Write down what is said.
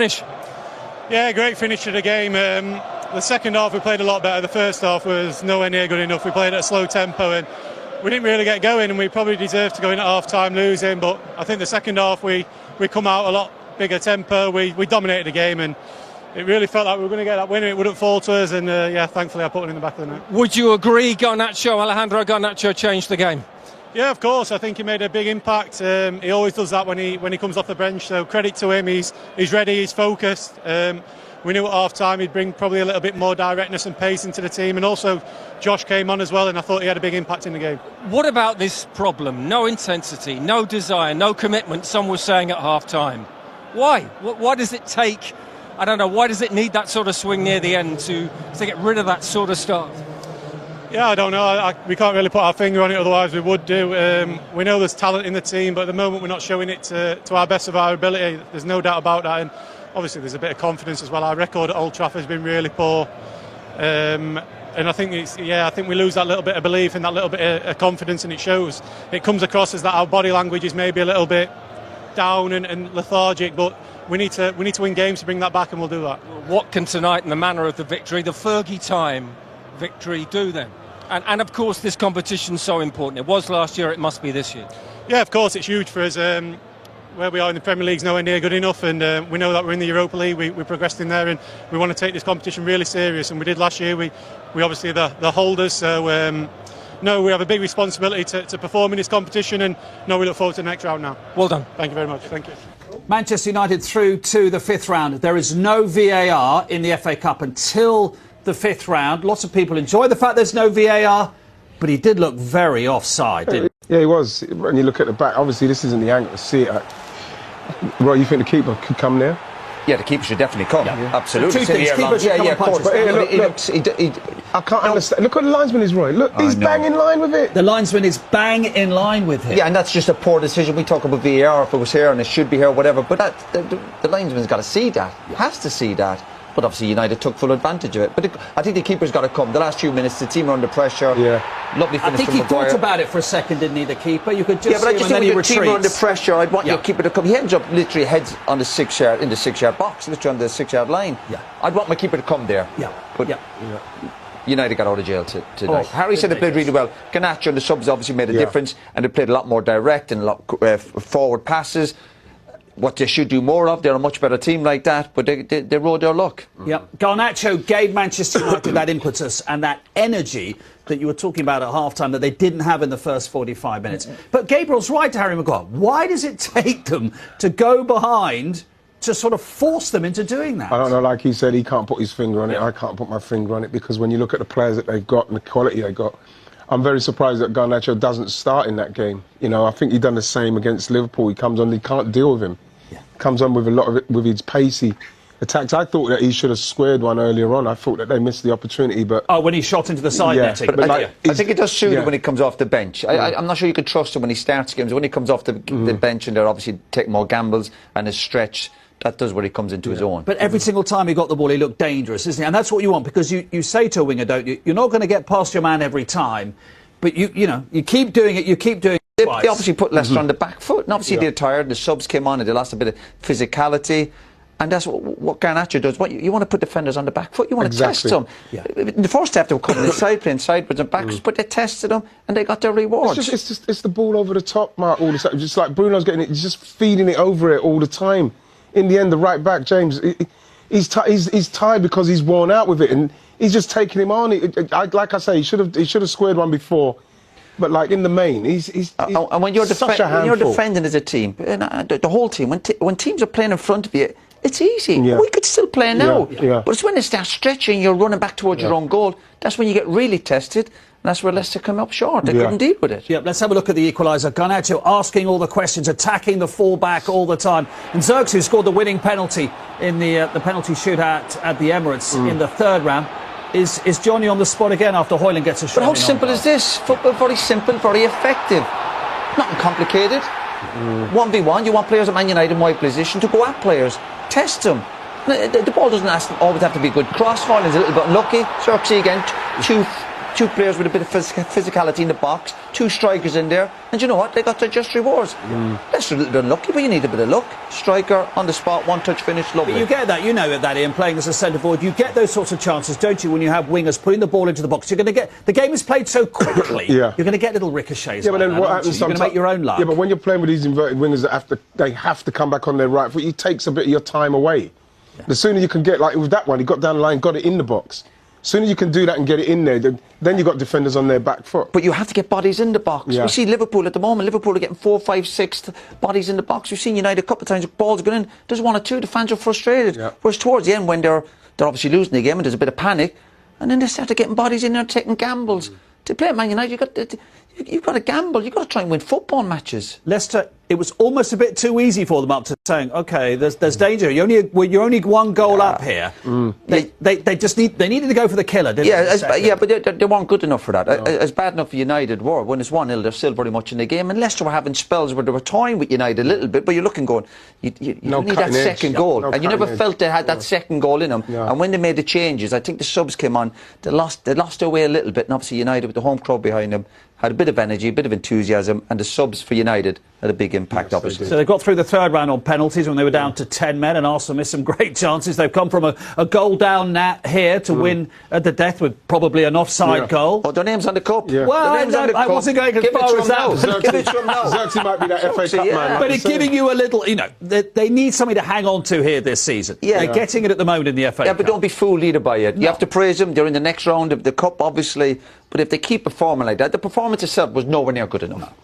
Finish. Yeah, great finish to the game. The second half we played a lot better. The first half was nowhere near good enough. We played at a slow tempo and we didn't really get going, and we probably deserved to go in at half-time losing. But I think the second half we come out a lot bigger tempo. We dominated the game, and it really felt like we were going to get that win. It wouldn't fall to us, and yeah, thankfully I put it in the back of the net. Would you agree Alejandro Garnacho changed the game? Yeah, of course. I think he made a big impact. He always does that when he comes off the bench. So credit to him. He's ready. He's focused. We knew at half time he'd bring probably a little bit more directness and pace into the team, and also Josh came on as well, and I thought he had a big impact in the game. What about this problem? No intensity, no desire, no commitment, some were saying at half time. Why? Why does it take, I don't know, why does it need that sort of swing near the end to get rid of that sort of start? Yeah, I don't know. We can't really put our finger on it, otherwise we would do. We know there's talent in the team, but at the moment we're not showing it to our best of our ability. There's no doubt about that, and obviously there's a bit of confidence as well. Our record at Old Trafford has been really poor, and I think I think we lose that little bit of belief and that little bit of confidence, and it shows. It comes across as that our body language is maybe a little bit down and lethargic, but we need to win games to bring that back, and we'll do that. What can tonight, in the manner of the victory, the Fergie time victory, do then? And of course this competition's so important. It was last year, it must be this year. Yeah, of course it's huge for us. Where we are in the Premier League's nowhere near good enough, and we know that we're in the Europa League. We progressed in there, and we want to take this competition really serious, and we did last year. We obviously are the holders, so no, we have a big responsibility to perform in this competition, and no, we look forward to the next round now. Well done. Thank you very much. Thank you. Manchester United through to the fifth round. There is no VAR in the FA Cup until the fifth round. Lots of people enjoy the fact there's no VAR, but he did look very offside, didn't he? Yeah, he was. When you look at the back, obviously this isn't the angle to see it. Roy, you think the keeper could come there? Yeah, the keeper should definitely come. Yeah. Absolutely. Two things. Keeper should come of course. But I can't understand. Look what the linesman is, Roy. Look, he's bang in line with it. The linesman is bang in line with him. Yeah, and that's just a poor decision. We talk about VAR, if it was here and it should be here, whatever. But the linesman's got to see that. Has to see that. But obviously United took full advantage of it. But I think the keeper's got to come. The last few minutes, the team are under pressure. Yeah. Lovely finish I think from he Maguire. thought about it for a second, didn't he, the keeper? You could just but I just think when the team are under pressure, I'd want your keeper to come. He ends up literally heads on the 6-yard, in the 6-yard box, literally on the 6-yard line. Yeah. I'd want my keeper to come there. Yeah. But United got out of jail tonight. Harry said they played really well. Garnacho and the subs obviously made a difference, and they played a lot more direct and a lot forward passes. What they should do more of, they're a much better team like that, but they rode their luck. Yeah, Garnacho gave Manchester United that impetus and that energy that you were talking about at half-time that they didn't have in the first 45 minutes. But Gabriel's right to Harry Maguire. Why does it take them to go behind to sort of force them into doing that? I don't know, like he said, he can't put his finger on it. I can't put my finger on it, because when you look at the players that they've got and the quality they got, I'm very surprised that Garnacho doesn't start in that game. You know, I think he done the same against Liverpool. He comes on, he can't deal with him. Comes on with a lot of it, with his pacey attacks. I thought that he should have squared one earlier on. I thought that they missed the opportunity, but when he shot into the side netting. But I think it does suit him when he comes off the bench. I'm not sure you could trust him when he starts games. When he comes off the bench and they're obviously taking more gambles and his stretch, that does where he comes into his own. But every single time he got the ball, he looked dangerous, isn't he? And that's what you want, because you say to a winger, don't you? You're not going to get past your man every time, but you keep doing it. You keep doing it. They obviously put Leicester on the back foot, and obviously they're tired. The subs came on and they lost a bit of physicality, and that's what Garnacho does. You want to put defenders on the back foot. You want to test them. Yeah. In the first half they were coming inside, playing sideways and backwards, but they tested them and they got their rewards. It's the ball over the top, Mark, all the time. Just like Bruno's getting it, he's just feeding it over it all the time. In the end, the right back, James, he's tired because he's worn out with it, and he's just taking him on. Like I say, he should have squared one before. But like in the main, he's and when you're defending as a team, the whole team, when teams are playing in front of you, it's easy. Yeah. We could still play now. Yeah. But it's when they start stretching, you're running back towards your own goal. That's when you get really tested. And that's where Leicester come up short. They couldn't deal with it. Yeah, let's have a look at the equaliser. Garnacho asking all the questions, attacking the full-back all the time. And Zirkzee, who scored the winning penalty in the penalty shootout at the Emirates in the third round, is Johnny on the spot again after Højlund gets a shot? But how simple is this? Football, very simple, very effective. Nothing complicated. 1v1, you want players at Man United in wide position to go at players. Test them. The ball doesn't always have to be good cross. Højlund's a little bit unlucky. Zirkzee again, two players with a bit of physicality in the box, two strikers in there, and you know what? They got their just rewards. Leicester a little bit unlucky, but you need a bit of luck. Striker on the spot, one-touch finish, lovely. But you get that, you know that, Ian, playing as a centre-forward, you get those sorts of chances, don't you, when you have wingers putting the ball into the box. You're going to get... The game is played so quickly, you're going to get little ricochets. Yeah, but then what happens you're going to make your own luck. Yeah, but when you're playing with these inverted wingers that they have to come back on their right foot, it takes a bit of your time away. Yeah. The sooner you can get, like with that one, he got down the line, got it in the box. As soon as you can do that and get it in there, then you've got defenders on their back foot. But you have to get bodies in the box. We see Liverpool at the moment. Liverpool are getting 4, 5, 6 bodies in the box. We've seen United a couple of times. Balls going in. There's 1 or 2. The fans are frustrated. Whereas towards the end, when they're obviously losing the game and there's a bit of panic, and then they start getting bodies in there, taking gambles. To play at Man United, you've got to gamble. You've got to try and win football matches. Leicester, it was almost a bit too easy for them up to saying, OK, there's danger. You're only 1 goal up here. They needed to go for the killer, didn't they? But they weren't good enough for that. No. As bad enough United were. When it's 1-0, they're still very much in the game. And Leicester were having spells where they were toying with United a little bit, but you're looking going, you need that second goal. And you never felt they had that second goal in them. And when they made the changes, I think the subs came on, they lost their way a little bit. And obviously United, with the home crowd behind them, had a bit of energy, a bit of enthusiasm, and the subs for United had a big impact, obviously. So they got through the third round on penalties when they were down to 10 men, and Arsenal missed some great chances. They've come from a goal down here to win at the death with probably an offside goal. Oh, their name's on the cup. Well, I wasn't going as far as that. Give it to them now. Xerxes might be that FA Cup man. But it's giving you a little, they need something to hang on to here this season. They're getting it at the moment in the FA Cup. Yeah, but don't be fooled either by it. You have to praise them. They're in the next round of the cup, obviously. But if they keep performing like that, the performance itself was nowhere near good enough.